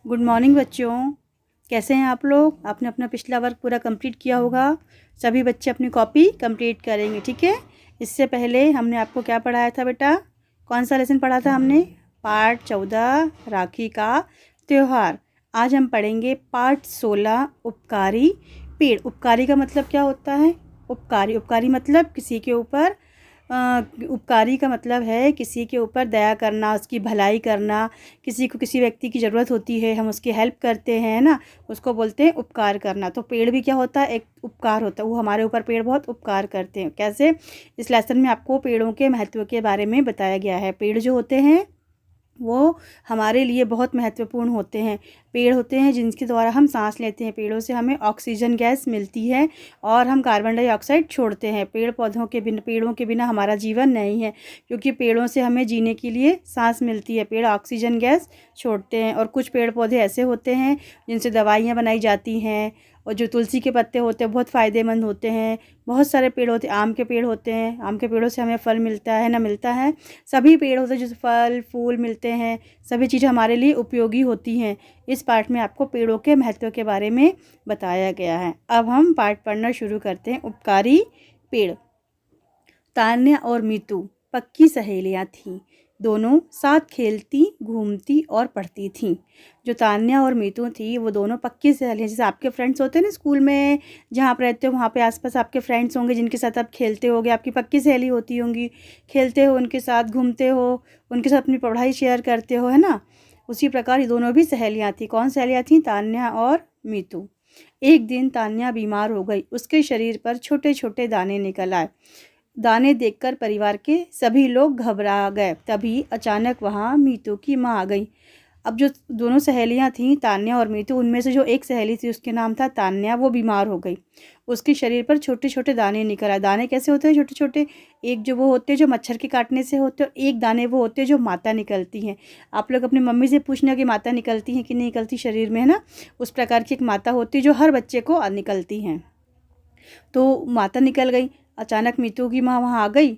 Good morning बच्चों। कैसे हैं आप लोग? आपने अपना पिछला वर्क पूरा कंप्लीट किया होगा। सभी बच्चे अपनी कॉपी कंप्लीट करेंगे, ठीक है। इससे पहले हमने आपको क्या पढ़ाया था बेटा? कौन सा लेसन पढ़ा था हमने? पार्ट 14 राखी का त्यौहार। आज हम पढ़ेंगे पार्ट 16 उपकारी पेड़। उपकारी का मतलब क्या होता है? उपकारी मतलब किसी के ऊपर उपकारी का मतलब है किसी के ऊपर दया करना, उसकी भलाई करना। किसी को किसी व्यक्ति की ज़रूरत होती है, हम उसकी हेल्प करते हैं ना, उसको बोलते हैं उपकार करना। तो पेड़ भी क्या होता है? एक उपकार होता है। वो हमारे ऊपर पेड़ बहुत उपकार करते हैं। कैसे? इस लेसन में आपको पेड़ों के महत्व के बारे में बताया गया है। पेड़ जो होते हैं वो हमारे लिए बहुत महत्वपूर्ण होते हैं। पेड़ होते हैं जिनके द्वारा हम सांस लेते हैं। पेड़ों से हमें ऑक्सीजन गैस मिलती है और हम कार्बन डाइऑक्साइड छोड़ते हैं। पेड़ों के बिना हमारा जीवन नहीं है, क्योंकि पेड़ों से हमें जीने के लिए सांस मिलती है। पेड़ ऑक्सीजन गैस छोड़ते हैं। और कुछ पेड़ पौधे ऐसे होते हैं जिनसे दवाइयाँ बनाई जाती हैं। और जो तुलसी के पत्ते होते हैं बहुत फ़ायदेमंद होते हैं। बहुत सारे पेड़ होते हैं। आम के पेड़ होते हैं, आम के पेड़ों से हमें फल मिलता है ना, मिलता है। सभी पेड़ होते हैं जिससे फल फूल मिलते हैं। सभी चीज़ें हमारे लिए उपयोगी होती हैं। इस पार्ट में आपको पेड़ों के महत्व के बारे में बताया गया है। अब हम पार्ट पढ़ना शुरू करते हैं। उपकारी पेड़। तान्या और मीतू पक्की सहेलियां थीं। दोनों साथ खेलती, घूमती और पढ़ती थीं। जो तान्या और मीतू थी वो दोनों पक्की सहेलियां, जैसे आपके फ्रेंड्स होते हैं ना स्कूल में, जहाँ आप रहते हो वहाँ पे आसपास आपके फ्रेंड्स होंगे जिनके साथ आप खेलते होगे, आपकी पक्की सहेली होती होंगी। खेलते हो उनके साथ, घूमते हो उनके साथ, अपनी पढ़ाई शेयर करते हो, है ना। उसी प्रकार ये दोनों भी सहेलियाँ थीं। कौन सहेलियाँ थीं? तान्या और मीतू। एक दिन तान्या बीमार हो गई। उसके शरीर पर छोटे छोटे दाने निकल आए। दाने देखकर परिवार के सभी लोग घबरा गए। तभी अचानक वहाँ मीतू की माँ आ गई। अब जो दोनों सहेलियाँ थीं तान्या और मीतू, उनमें से जो एक सहेली थी उसके नाम था तान्या, वो बीमार हो गई। उसके शरीर पर छोटे छोटे दाने निकल आए। दाने कैसे होते हैं? छोटे छोटे। एक जो वो होते हैं जो मच्छर के काटने से होते हैं, और एक दाने वो होते हैं जो माता निकलती हैं। आप लोग अपनी मम्मी से पूछना कि माता निकलती हैं कि नहीं निकलती शरीर में, है ना। उस प्रकार की एक माता होती है जो हर बच्चे को निकलती हैं। तो माता निकल गई। अचानक मीतू की माँ वहाँ आ गई।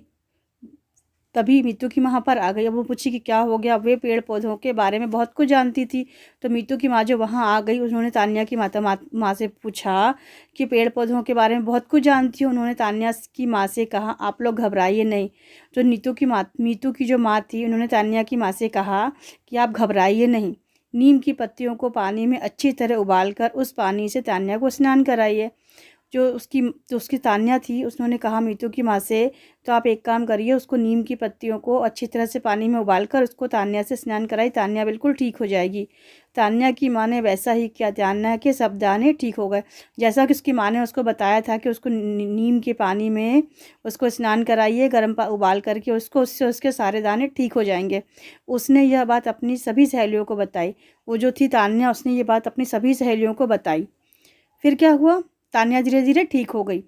तभी मीतू की माँ पर आ गई। अब वो पूछी कि क्या हो गया। वे पेड़ पौधों के बारे में बहुत कुछ जानती थी। तो मीतू की माँ जो वहाँ आ गई, उन्होंने तान्या की माँ से पूछा कि पेड़ पौधों के बारे में बहुत कुछ जानती हो। उन्होंने तान्या की माँ से कहा, आप लोग घबराइए नहीं। जो मीतू की जो माँ थी, उन्होंने तान्या की माँ से कहा कि आप घबराइए नहीं। नीम की पत्तियों को पानी में अच्छी तरह उबाल कर उस पानी से तान्या को स्नान कराइए। जो उसकी तान्या थी, उसने कहा मीतू की माँ से, तो आप एक काम करिए, उसको नीम की पत्तियों को अच्छी तरह से पानी में उबालकर उसको तान्या से स्नान कराई। तान्या बिल्कुल ठीक हो जाएगी। तान्या की माँ ने वैसा ही किया। तान्या के सब दाने ठीक हो गए। जैसा कि उसकी माँ ने उसको बताया था कि उसको नीम के पानी में उसको स्नान कराइए, उबाल करके उसको, उससे उसके सारे दाने ठीक हो जाएंगे। उसने यह बात अपनी सभी सहेलियों को बताई। वो जो थी तान्या, उसने ये बात अपनी सभी सहेलियों को बताई। फिर क्या हुआ? तान्या धीरे धीरे ठीक हो गई।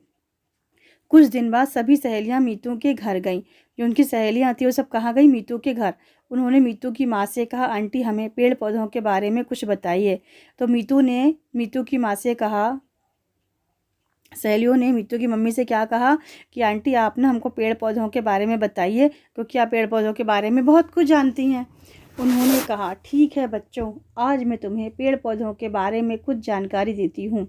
कुछ दिन बाद सभी सहेलियां मीतू के घर गईं। जो उनकी सहेलियां थी वो सब कहाँ गई? मीतू के घर। उन्होंने मीतू की माँ से कहा, आंटी हमें पेड़ पौधों के बारे में कुछ बताइए। तो मीतू ने मीतू की माँ से कहा, सहेलियों ने मीतू की मम्मी से क्या कहा कि आंटी आप ना हमको पेड़ पौधों के बारे में बताइए, क्योंकि आप पेड़ पौधों के बारे में बहुत कुछ जानती हैं। उन्होंने कहा, ठीक है बच्चों, आज मैं तुम्हें पेड़ पौधों के बारे में कुछ जानकारी देती हूँ।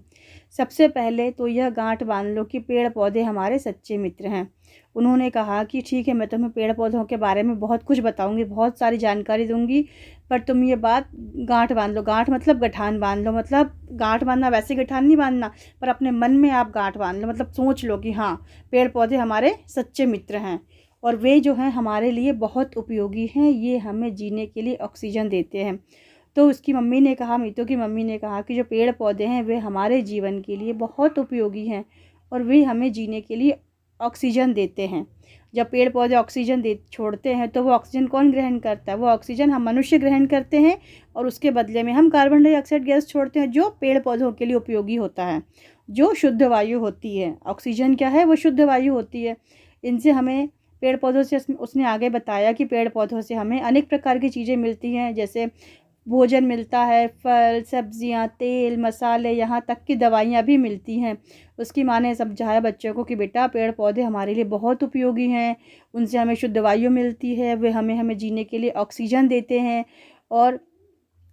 सबसे पहले तो यह गांठ बांध लो कि पेड़ पौधे हमारे सच्चे मित्र हैं। उन्होंने कहा कि ठीक है, मैं तुम्हें पेड़ पौधों के बारे में बहुत कुछ बताऊंगी, बहुत सारी जानकारी दूंगी, पर तुम ये बात गांठ बांध लो। गांठ मतलब गठान बांध लो। मतलब गांठ बांधना वैसे गठान नहीं बांधना, पर अपने मन में आप गांठ बांध लो। मतलब सोच लो कि हाँ, पेड़ पौधे हमारे सच्चे मित्र हैं और वे जो हैं हमारे लिए बहुत उपयोगी हैं। ये हमें जीने के लिए ऑक्सीजन देते हैं। तो उसकी मम्मी ने कहा, मीतू की मम्मी ने कहा कि जो पेड़ पौधे हैं वे हमारे जीवन के लिए बहुत उपयोगी हैं और वे हमें जीने के लिए ऑक्सीजन देते हैं। जब पेड़ पौधे ऑक्सीजन दे छोड़ते हैं तो वो ऑक्सीजन कौन ग्रहण करता है? वो ऑक्सीजन हम मनुष्य ग्रहण करते हैं और उसके बदले में हम कार्बन डाइऑक्साइड गैस छोड़ते हैं, जो पेड़ पौधों के लिए उपयोगी होता है, जो शुद्ध वायु होती है। ऑक्सीजन क्या है? वो शुद्ध वायु होती है। इनसे हमें पेड़ पौधों से, उसने आगे बताया कि पेड़ पौधों से हमें अनेक प्रकार की चीज़ें मिलती हैं, जैसे भोजन मिलता है, फल सब्जियां, तेल मसाले, यहाँ तक कि दवाइयाँ भी मिलती हैं। उसकी माँ ने समझाया बच्चों को कि बेटा पेड़ पौधे हमारे लिए बहुत उपयोगी हैं। उनसे हमें शुद्ध वायु मिलती है, वे हमें जीने के लिए ऑक्सीजन देते हैं और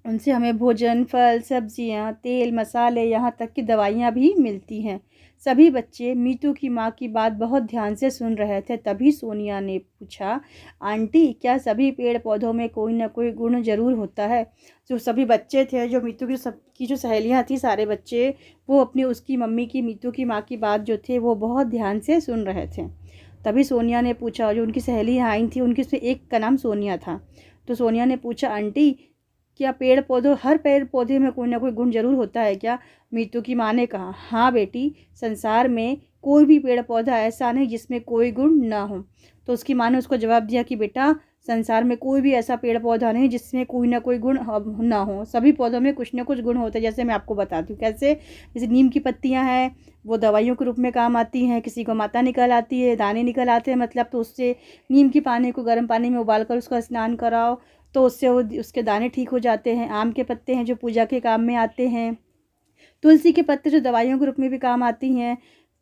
उनसे हमें भोजन, फल, सब्जियां, तेल, मसाले, यहाँ तक कि दवाइयाँ भी मिलती हैं। सभी बच्चे मीतू की माँ की बात बहुत ध्यान से सुन रहे थे। तभी सोनिया ने पूछा, आंटी क्या सभी पेड़ पौधों में कोई ना कोई गुण ज़रूर होता है? जो सभी बच्चे थे, जो मीतू की सबकी जो सहेलियाँ थी, सारे बच्चे, वो अपनी उसकी मम्मी की, मीतू की माँ की बात जो थे वो बहुत ध्यान से सुन रहे थे। तभी सोनिया ने पूछा, जो उनकी सहेलियाँ आई थी उनकी उसमें एक का नाम सोनिया था। तो सोनिया ने पूछा, आंटी क्या हर पेड़ पौधे में कोई ना कोई गुण जरूर होता है क्या? मीतू की माँ ने कहा, हाँ बेटी, संसार में कोई भी पेड़ पौधा ऐसा नहीं जिसमें कोई गुण ना हो। तो उसकी माँ ने उसको जवाब दिया कि बेटा, संसार में कोई भी ऐसा पेड़ पौधा नहीं जिसमें कोई ना कोई गुण ना हो। सभी पौधों में कुछ ना कुछ गुण होते हैं। जैसे मैं आपको बताती हूँ कैसे। जैसे नीम की पत्तियाँ हैं, वो दवाइयों के रूप में काम आती हैं। किसी को माता निकल आती है, दाने निकल आते हैं मतलब, तो उससे नीम की पानी को गर्म पानी में उबाल कर उसका स्नान कराओ तो उससे वो उसके दाने ठीक हो जाते हैं। आम के पत्ते हैं जो पूजा के काम में आते हैं। तुलसी के पत्ते जो दवाइयों के रूप में भी काम आती हैं।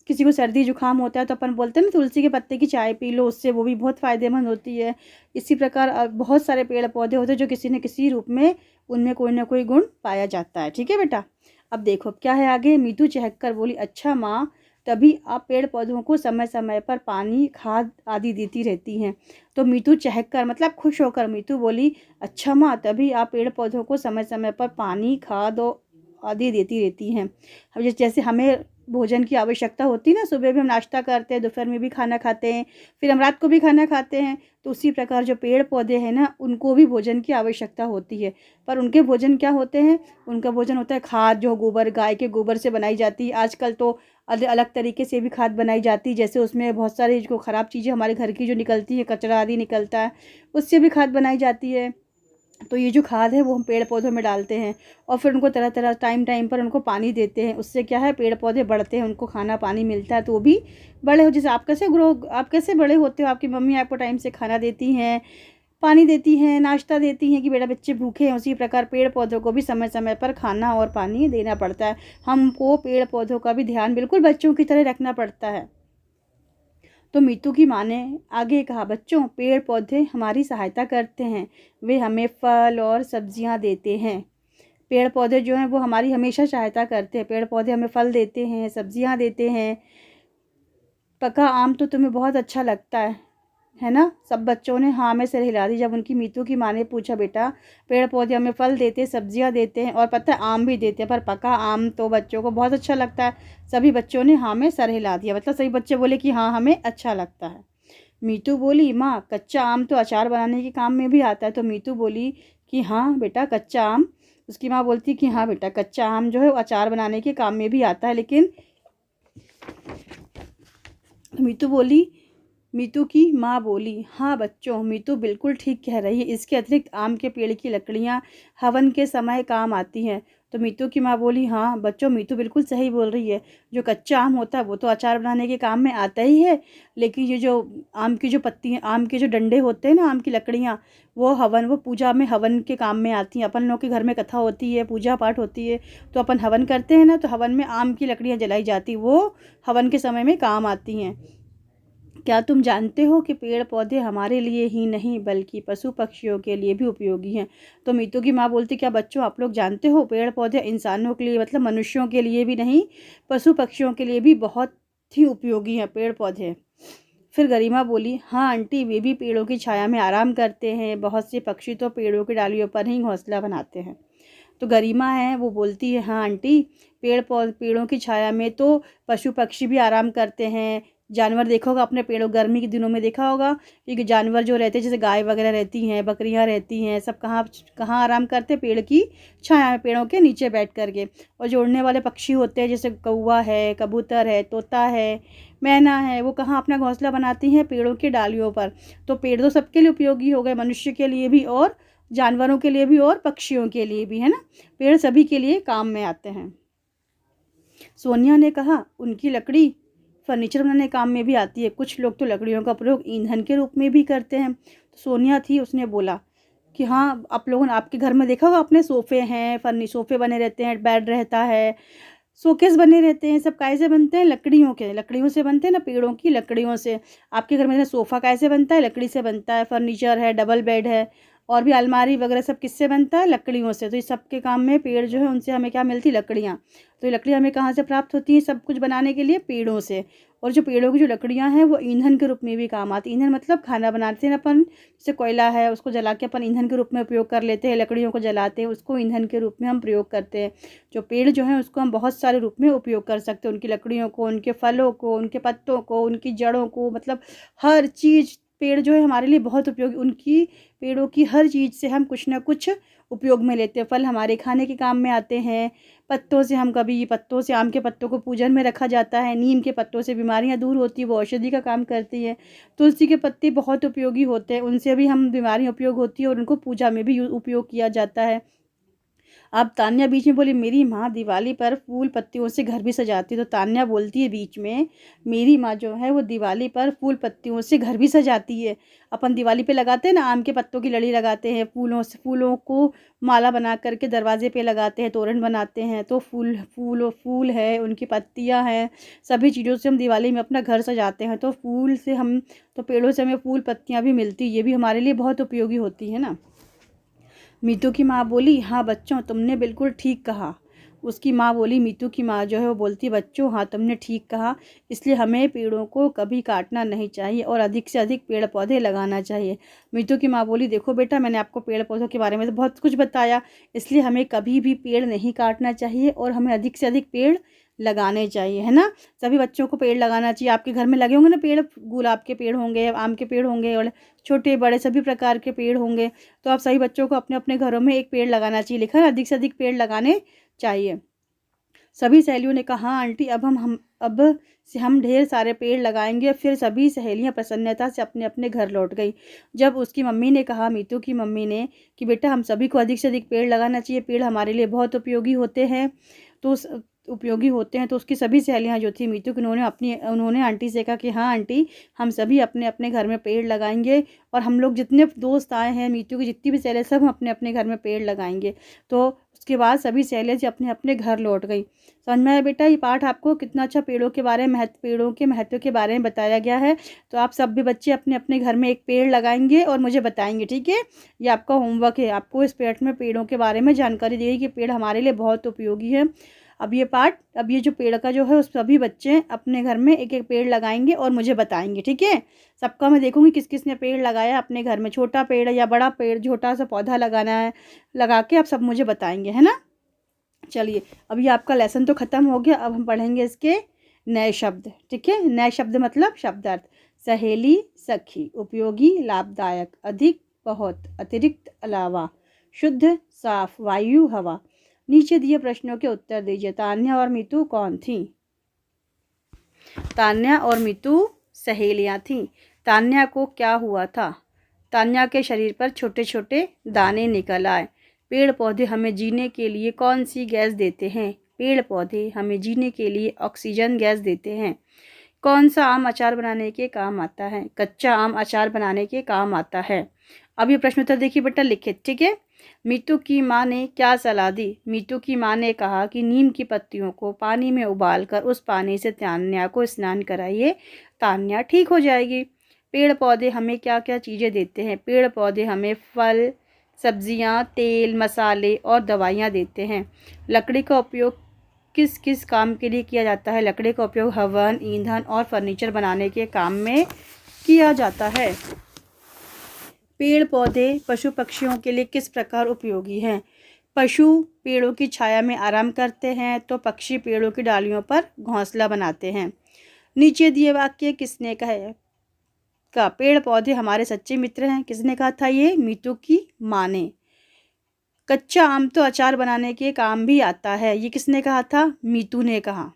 किसी को सर्दी जुकाम होता है तो अपन बोलते हैं ना, तुलसी के पत्ते की चाय पी लो, उससे वो भी बहुत फ़ायदेमंद होती है। इसी प्रकार बहुत सारे पेड़ पौधे होते हैं जो किसी न किसी रूप में उनमें कोई ना कोई गुण पाया जाता है। ठीक है बेटा। अब देखो क्या है आगे। मीतू चहक कर बोली, अच्छा माँ, तभी आप पेड़ पौधों को समय समय पर पानी, खाद आदि देती रहती हैं। तो मीतू चहक कर मतलब खुश होकर मीतू बोली, अच्छा माँ, तभी आप पेड़ पौधों को समय समय पर पानी, खाद और आदि देती रहती हैं। अब जैसे हमें भोजन की आवश्यकता होती है ना, सुबह भी हम नाश्ता करते हैं, दोपहर में भी खाना खाते हैं, फिर हम रात को भी खाना खाते हैं। तो उसी प्रकार जो पेड़ पौधे हैं ना, उनको भी भोजन की आवश्यकता होती है। पर उनके भोजन क्या होते हैं? उनका भोजन होता है खाद, जो गोबर, गाय के गोबर से बनाई जाती है। आजकल तो अलग अलग तरीके से भी खाद बनाई जाती है। जैसे उसमें बहुत सारी जो ख़राब चीज़ें हमारे घर की जो निकलती है, कचरा आदि निकलता है, उससे भी खाद बनाई जाती है। तो ये जो खाद है वो हम पेड़ पौधों में डालते हैं और फिर उनको तरह तरह टाइम टाइम पर उनको पानी देते हैं। उससे क्या है, पेड़ पौधे बढ़ते हैं, उनको खाना पानी मिलता है तो वो भी बड़े हो। जैसे आप कैसे बड़े होते हो? आपकी मम्मी आपको टाइम से खाना देती हैं, पानी देती हैं, नाश्ता देती हैं कि बेटा बच्चे भूखे हैं। उसी प्रकार पेड़ पौधों को भी समय समय पर खाना और पानी देना पड़ता है। हमको पेड़ पौधों का भी ध्यान बिल्कुल बच्चों की तरह रखना पड़ता है। तो मीतू की माँ ने आगे कहा, बच्चों, पेड़ पौधे हमारी सहायता करते हैं। वे हमें फल और सब्जियां देते हैं। पेड़ पौधे जो हैं वो हमारी हमेशा सहायता करते हैं। पेड़ पौधे हमें फल देते हैं, सब्जियां देते हैं। पका आम तो तुम्हें बहुत अच्छा लगता है ना? सब बच्चों ने हाँ में सिर हिला दी जब उनकी मीतू की माँ ने पूछा, बेटा, पेड़ पौधे हमें फल देते, सब्जियां देते हैं और पता है आम भी देते हैं, पर पका आम तो बच्चों को बहुत अच्छा लगता है। सभी बच्चों ने हाँ में सर हिला दिया, मतलब सभी बच्चे बोले कि हाँ, हमें अच्छा लगता है। मीतू बोली, माँ, कच्चा आम तो अचार बनाने के काम में भी आता है। तो मीतू बोली कि हाँ बेटा, कच्चा आम। उसकी माँ बोलती कि हाँ बेटा, कच्चा आम जो है वो अचार बनाने के काम में भी आता है। लेकिन मीतू की माँ बोली, हाँ बच्चों, मीतू बिल्कुल ठीक कह रही है। इसके अतिरिक्त आम के पेड़ की लकड़ियाँ हवन के समय काम आती हैं। तो मीतू की माँ बोली, हाँ बच्चों, मीतू बिल्कुल सही बोल रही है। जो कच्चा आम होता है वो तो अचार बनाने के काम में आता ही है, लेकिन ये जो आम की जो पत्तियाँ, आम के जो डंडे होते हैं ना, आम की लकड़ियाँ, वो पूजा में हवन के काम में आती हैं। अपन लोगों के घर में कथा होती है, पूजा पाठ होती है, तो अपन हवन करते हैं ना, तो हवन में आम की लकड़ियाँ जलाई जाती, वो हवन के समय में काम आती हैं। क्या तुम जानते हो कि पेड़ पौधे हमारे लिए ही नहीं बल्कि पशु पक्षियों के लिए भी उपयोगी हैं? तो मीतू की माँ बोलती, क्या बच्चों आप लोग जानते हो, पेड़ पौधे इंसानों के लिए, मतलब मनुष्यों के लिए भी नहीं, पशु पक्षियों के लिए भी बहुत ही उपयोगी हैं पेड़ पौधे। फिर गरिमा बोली, हाँ आंटी, वे भी पेड़ों की छाया में आराम करते हैं। बहुत से पक्षी तो पेड़ों की डालियों पर ही घोंसला बनाते हैं। तो गरिमा है वो बोलती है, हाँ आंटी, पेड़ों की छाया में तो पशु पक्षी भी आराम करते हैं। जानवर देखा होगा अपने पेड़ों, गर्मी के दिनों में देखा होगा, क्योंकि जानवर जो रहते हैं जैसे गाय वगैरह रहती हैं, बकरियां रहती हैं, सब कहाँ कहाँ आराम करते हैं? पेड़ की छाया में, पेड़ों के नीचे बैठ करके। और जो उड़ने वाले पक्षी होते हैं जैसे कौवा है, कबूतर है, तोता है, मैना है, वो कहाँ अपना घोंसला बनाती हैं? पेड़ों की डालियों पर। तो पेड़ तो सबके लिए उपयोगी हो गए, मनुष्य के लिए भी और जानवरों के लिए भी और पक्षियों के लिए भी, है ना? पेड़ सभी के लिए काम में आते हैं। सोनिया ने कहा, उनकी लकड़ी फर्नीचर बनाने काम में भी आती है। कुछ लोग तो लकड़ियों का प्रयोग ईंधन के रूप में भी करते हैं। तो सोनिया थी, उसने बोला कि हाँ, आप लोगों ने आपके घर में देखा होगा, अपने सोफ़े हैं, सोफ़े बने रहते हैं, बेड रहता है, शोकेस बने रहते हैं, सब कैसे बनते हैं? लकड़ियों से बनते हैं ना, पेड़ों की लकड़ियों से। आपके घर में सोफ़ा कैसे बनता है? लकड़ी से बनता है। फर्नीचर है, डबल बेड है, और भी अलमारी वगैरह सब किससे बनता है? लकड़ियों से। तो इस सब के काम में पेड़ जो है उनसे हमें क्या मिलती? लकड़ियाँ। तो ये लकड़ियाँ हमें कहाँ से प्राप्त होती हैं? सब कुछ बनाने के लिए पेड़ों से। और जो पेड़ों की जो लकड़ियाँ हैं वो ईंधन के रूप में भी काम आती हैं। ईंधन मतलब खाना बनाते हैं अपन, जैसे कोयला है उसको जला के अपन ईंधन के रूप में उपयोग कर लेते हैं, लकड़ियों को जलाते हैं उसको ईंधन के रूप में हम प्रयोग करते हैं। जो पेड़ जो हैं उसको हम बहुत सारे रूप में उपयोग कर सकते हैं, उनकी लकड़ियों को, उनके फलों को, उनके पत्तों को, उनकी जड़ों को, मतलब हर चीज़। पेड़ जो है हमारे लिए बहुत उपयोगी, उनकी पेड़ों की हर चीज़ से हम कुछ ना कुछ उपयोग में लेते हैं। फल हमारे खाने के काम में आते हैं, पत्तों से हम कभी पत्तों से आम के पत्तों को पूजन में रखा जाता है, नीम के पत्तों से बीमारियां दूर होती है, वो औषधि का काम करती है। तुलसी के पत्ते बहुत उपयोगी होते हैं, उनसे भी हम बीमारियां उपयोग होती है और उनको पूजा में भी उपयोग किया जाता है। अब तान्या बीच में बोली, मेरी माँ दिवाली पर फूल पत्तियों से घर भी सजाती है। तो तान्या बोलती है बीच में, मेरी माँ जो है वो दिवाली पर फूल पत्तियों से घर भी सजाती है। अपन दिवाली पे लगाते हैं ना, आम के पत्तों की लड़ी लगाते हैं, फूलों को माला बना करके दरवाजे पे लगाते हैं, तोरण बनाते हैं। तो फूल है, उनकी पत्तियाँ हैं, सभी चीज़ों से हम दिवाली में अपना घर सजाते हैं। तो पेड़ों से हमें फूल पत्तियाँ भी मिलती, ये भी हमारे लिए बहुत उपयोगी होती है ना। मीतू की माँ बोली, हाँ बच्चों तुमने बिल्कुल ठीक कहा। उसकी माँ बोली, मीतू की माँ जो है वो बोलती, बच्चों हाँ तुमने ठीक कहा, इसलिए हमें पेड़ों को कभी काटना नहीं चाहिए और अधिक से अधिक पेड़ पौधे लगाना चाहिए। मीतू की माँ बोली, देखो बेटा मैंने आपको पेड़ पौधों के बारे में तो बहुत कुछ बताया, इसलिए हमें कभी भी पेड़ नहीं काटना चाहिए और हमें अधिक से अधिक पेड़ लगाने चाहिए, है ना। सभी बच्चों को पेड़ लगाना चाहिए। आपके घर में लगे होंगे ना पेड़, गुलाब के पेड़ होंगे, आम के पेड़ होंगे और छोटे बड़े सभी प्रकार के पेड़ होंगे। तो आप सभी बच्चों को अपने अपने घरों में एक पेड़ लगाना चाहिए, लिखा है अधिक से अधिक पेड़ लगाने चाहिए। सभी सहेलियों ने कहा, हाँ आंटी अब से हम ढेर सारे पेड़ लगाएंगे। फिर सभी सहेलियां प्रसन्नता से अपने अपने घर लौट गई। जब उसकी मम्मी ने कहा, मीतू की मम्मी ने, कि बेटा हम सभी को अधिक से अधिक पेड़ लगाना चाहिए, पेड़ हमारे लिए बहुत उपयोगी होते हैं। तो उसकी सभी सहेलियां जो थी मीतू की, उन्होंने आंटी से कहा कि हाँ आंटी हम सभी अपने अपने घर में पेड़ लगाएंगे और हम लोग जितने दोस्त आए हैं, मीतू की जितनी भी सहेलियां, सब हम अपने अपने घर में पेड़ लगाएंगे। तो उसके बाद सभी सहेलियां अपने अपने घर लौट गई। समझ में आया बेटा? ये पाठ आपको कितना अच्छा पेड़ों के महत्व के बारे में बताया गया है। तो आप सब भी बच्चे अपने अपने घर में एक पेड़ लगाएंगे और मुझे बताएंगे, ठीक है। ये आपका होमवर्क है, आपको इस पाठ में पेड़ों के बारे में जानकारी दी गई कि पेड़ हमारे लिए बहुत उपयोगी है। अब ये जो पेड़ का जो है उस सभी बच्चे अपने घर में एक एक पेड़ लगाएंगे और मुझे बताएंगे, ठीक है। सबका मैं देखूंगी किस किस ने पेड़ लगाया अपने घर में, छोटा पेड़ या बड़ा पेड़, छोटा सा पौधा लगाना है, लगा के आप सब मुझे बताएंगे, है ना। चलिए अभी आपका लेसन तो ख़त्म हो गया, अब हम पढ़ेंगे इसके नए शब्द, ठीक है। नए शब्द मतलब शब्दार्थ। सहेली, सखी, उपयोगी, लाभदायक, अधिक, बहुत, अतिरिक्त, अलावा, शुद्ध, साफ, वायु, हवा। नीचे दिए प्रश्नों के उत्तर दीजिए। तान्या और मीतू कौन थी? तान्या और मीतू सहेलियां थीं। तान्या को क्या हुआ था? तान्या के शरीर पर छोटे छोटे दाने निकल आए। पेड़ पौधे हमें जीने के लिए कौन सी गैस देते हैं? पेड़ पौधे हमें जीने के लिए ऑक्सीजन गैस देते हैं। कौन सा आम अचार बनाने के काम आता है? कच्चा आम अचार बनाने के काम आता है। अब ये प्रश्न उत्तर देखिए बेटा लिखित, ठीक है। मीतू की माँ ने क्या सलाह दी? मीतू की माँ ने कहा कि नीम की पत्तियों को पानी में उबालकर उस पानी से तान्या को स्नान कराइए, तान्या ठीक हो जाएगी। पेड़ पौधे हमें क्या क्या चीज़ें देते हैं? पेड़ पौधे हमें फल, सब्जियां, तेल, मसाले और दवाइयाँ देते हैं। लकड़ी का उपयोग किस किस काम के लिए किया जाता है? लकड़ी का उपयोग हवन, ईंधन और फर्नीचर बनाने के काम में किया जाता है। पेड़ पौधे पशु पक्षियों के लिए किस प्रकार उपयोगी हैं? पशु पेड़ों की छाया में आराम करते हैं तो पक्षी पेड़ों की डालियों पर घोंसला बनाते हैं। नीचे दिए वाक्य किसने कहे? का पेड़ पौधे हमारे सच्चे मित्र हैं, किसने कहा था? ये मीतू की माँ ने। कच्चा आम तो अचार बनाने के काम भी आता है, ये किसने कहा था? मीतू ने कहा।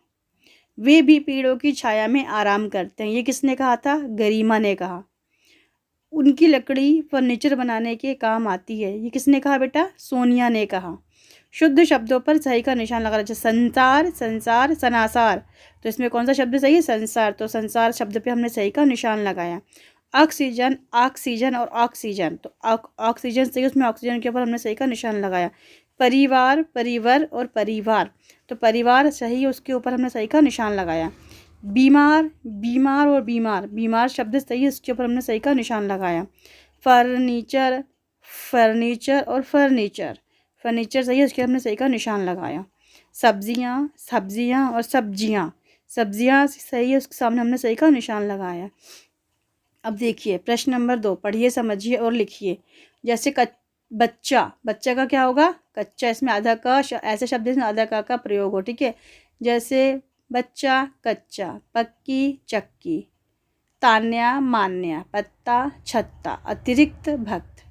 वे भी पेड़ों की छाया में आराम करते हैं, ये किसने कहा था? गरिमा ने कहा। उनकी लकड़ी फर्नीचर बनाने के काम आती है, ये किसने कहा बेटा? सोनिया ने कहा। शुद्ध शब्दों पर सही का निशान लगा रहा है। संसार, संसार, सनासार, तो इसमें कौन सा शब्द सही है? संसार। तो संसार शब्द पे हमने सही का निशान लगाया। ऑक्सीजन, ऑक्सीजन और ऑक्सीजन, तो ऑक्सीजन सही, उसमें ऑक्सीजन के ऊपर हमने सही का निशान लगाया। परिवार, परिवर और परिवार, तो परिवार सही, उसके ऊपर हमने सही का निशान लगाया। बीमार, बीमार और बीमार, बीमार शब्द सही है, उसके ऊपर हमने सही का निशान लगाया। फर्नीचर, फर्नीचर और फर्नीचर, फर्नीचर सही है, उसके हमने सही का निशान लगाया। सब्जियाँ, सब्जियाँ और सब्जियाँ, सब्जियाँ सही है, उसके सामने हमने सही का निशान लगाया। अब देखिए प्रश्न नंबर 2, पढ़िए समझिए और लिखिए। जैसे बच्चा, बच्चा का क्या होगा? कच्चा, इसमें आधा का ऐसे शब्द इसमें आधा का प्रयोग हो, ठीक है। जैसे बच्चा कच्चा, पक्की चक्की, तान्या मान्या, पत्ता छत्ता, अतिरिक्त भक्त,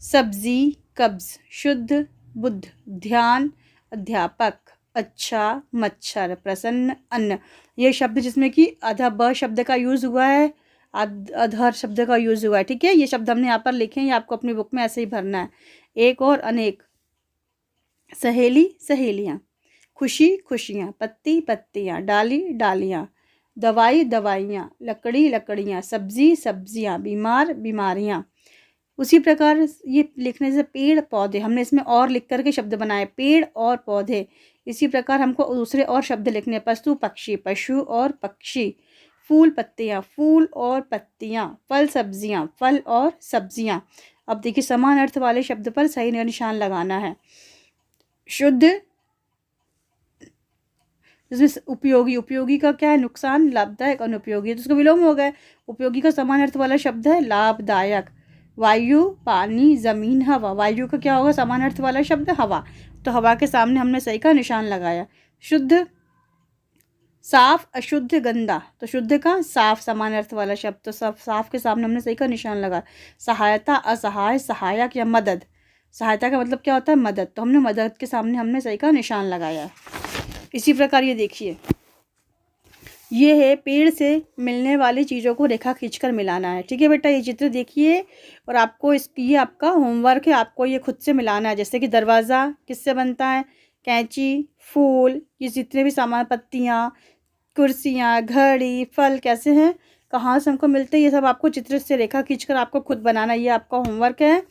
सब्जी कब्ज, शुद्ध बुद्ध, ध्यान अध्यापक, अच्छा मच्छर, प्रसन्न अन्न। ये शब्द जिसमें कि आधा ब शब्द का यूज़ हुआ है, अधर शब्द का यूज़ हुआ है, ठीक है। ये शब्द हमने यहाँ पर लिखे हैं, ये आपको अपनी बुक में ऐसे ही भरना है। एक और अनेक, सहेली सहेलियाँ, खुशी खुशियाँ, पत्ती पत्तियाँ, डाली डालियाँ, दवाई दवाइयाँ, लकड़ी लकड़ियाँ, सब्जी सब्जियाँ, बीमार बीमारियाँ। उसी प्रकार ये लिखने से पेड़ पौधे, हमने इसमें और लिख करके शब्द बनाए, पेड़ और पौधे। इसी प्रकार हमको दूसरे और शब्द लिखने, पशु पक्षी, पशु और पक्षी, फूल पत्तियाँ, फूल और पत्तियाँ, फल सब्जियाँ, फल और सब्जियाँ। अब देखिए समान अर्थ वाले शब्द पर सही निशान लगाना है। शुद्ध, जिसमें उपयोगी, उपयोगी का क्या है? नुकसान, लाभदायक, अनुपयोगी, तो उसका विलोम हो गया। उपयोगी का समान अर्थ वाला शब्द है लाभदायक। वायु, पानी, जमीन, हवा, वायु का क्या होगा? समान अर्थ वाला शब्द हवा, तो हवा के सामने हमने सही का निशान लगाया। शुद्ध, साफ, अशुद्ध, गंदा, तो शुद्ध का साफ समान अर्थ वाला शब्द, तो साफ के सामने हमने सही का निशान लगाया। सहायता, असहाय, सहायक या मदद, सहायता का मतलब क्या होता है? मदद, तो हमने मदद के सामने हमने सही का निशान लगाया। इसी प्रकार ये देखिए, ये है पेड़ से मिलने वाली चीज़ों को रेखा खींचकर मिलाना है, ठीक है बेटा। ये चित्र देखिए और आपको ये आपका होमवर्क है, आपको ये खुद से मिलाना है। जैसे कि दरवाज़ा किससे बनता है? कैंची, फूल, ये जितने भी सामान, पत्तियाँ, कुर्सियाँ, घड़ी, फल कैसे हैं, कहाँ से हमको मिलते हैं, ये सब आपको चित्र से रेखा खींचकर आपको खुद बनाना, ये आपका होमवर्क है।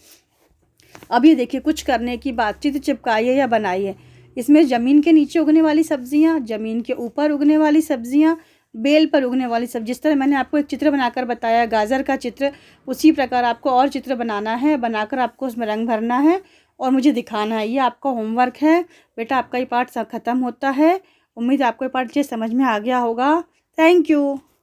अब ये देखिए कुछ करने की बात, चित्र चिपकाइए या बनाइए। इसमें ज़मीन के नीचे उगने वाली सब्जियां, ज़मीन के ऊपर उगने वाली सब्जियां, बेल पर उगने वाली सब्जी। जिस तरह मैंने आपको एक चित्र बनाकर बताया गाजर का चित्र, उसी प्रकार आपको और चित्र बनाना है, बनाकर आपको उसमें रंग भरना है और मुझे दिखाना है। ये आपका होमवर्क है बेटा। आपका ये पाठ ख़त्म होता है। उम्मीद है आपको ये पाठ समझ में आ गया होगा। Thank you.